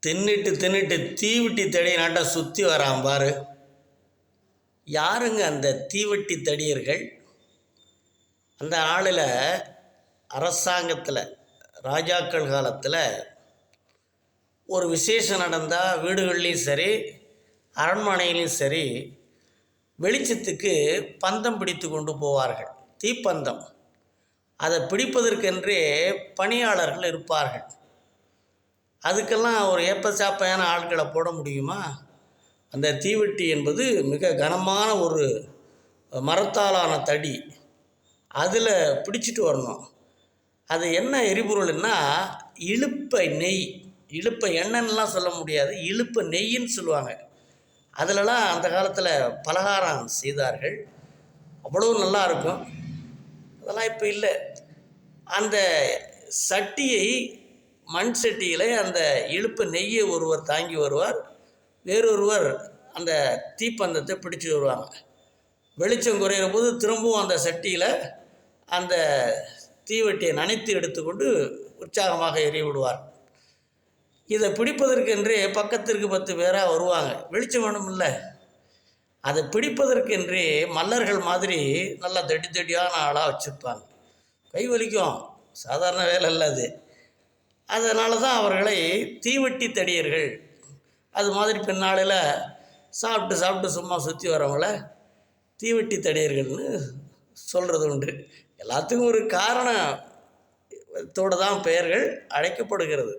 தின்னுட்டு தின்னுட்டு தீவெட்டி தடி நாட்டம் சுற்றி வரான் பாரு. யாருங்க அந்த தீவெட்டி தடியர்கள்? அந்த ஆளில் அரசாங்கத்தில் ராஜாக்கள் காலத்தில் ஒரு விசேஷம் நடந்தால் வீடுகள்லேயும் சரி அரண்மனையிலையும் சரி வெளிச்சத்துக்கு பந்தம் பிடித்து கொண்டு போவார்கள். தீப்பந்தம். அதை பிடிப்பதற்கென்றே பணியாளர்கள் இருப்பார்கள். அதுக்கெல்லாம் ஒரு ஏப்பசாப்பையான ஆட்களை போட முடியுமா? அந்த தீவெட்டி என்பது மிக கனமான ஒரு மரத்தாலான தடி. அதில் பிடிச்சிட்டு வரணும். அது என்ன எரிபொருள்னா இழுப்பை நெய். இழுப்பை எண்ணெய்லாம் சொல்ல முடியாது, இழுப்பை நெய்ன்னு சொல்லுவாங்க. அதிலலாம் அந்த காலத்தில் பலகாரம் செய்தார்கள். அவ்வளோ நல்லா இருக்கும். அதெல்லாம் இப்போ இல்லை. அந்த சட்டியை மண் சட்டியில் அந்த இழுப்பு நெய்யை ஒருவர் தாங்கி வருவார், வேறொருவர் அந்த தீப்பந்தத்தை பிடிச்சி வருவாங்க. வெளிச்சம் குறையிற போது திரும்பவும் அந்த சட்டியில் அந்த தீவெட்டியை நனைத்து எடுத்துக்கொண்டு உற்சாகமாக எரிய விடுவார். இதை பிடிப்பதற்கென்றே பக்கத்திற்கு 10 பேராக வருவாங்க. வெளிச்சம் வேணும் இல்லை? அதை பிடிப்பதற்கென்றே மல்லர்கள் மாதிரி நல்லா தடி தடியான ஆளாக வச்சுருப்பாங்க. கை வலிக்கும், சாதாரண வேலை இல்லை அது. அதனால தான் அவர்களை தீவெட்டி தடியர்கள். அது மாதிரி பின்னாளில் சாப்பிட்டு சாப்பிட்டு சும்மா சுற்றி வரவங்கள தீவெட்டி தடியர்கள்னு சொல்கிறது உண்டு. எல்லாத்துக்கும் ஒரு காரணத்தோடு தான் பெயர்கள் அழைக்கப்படுகிறது.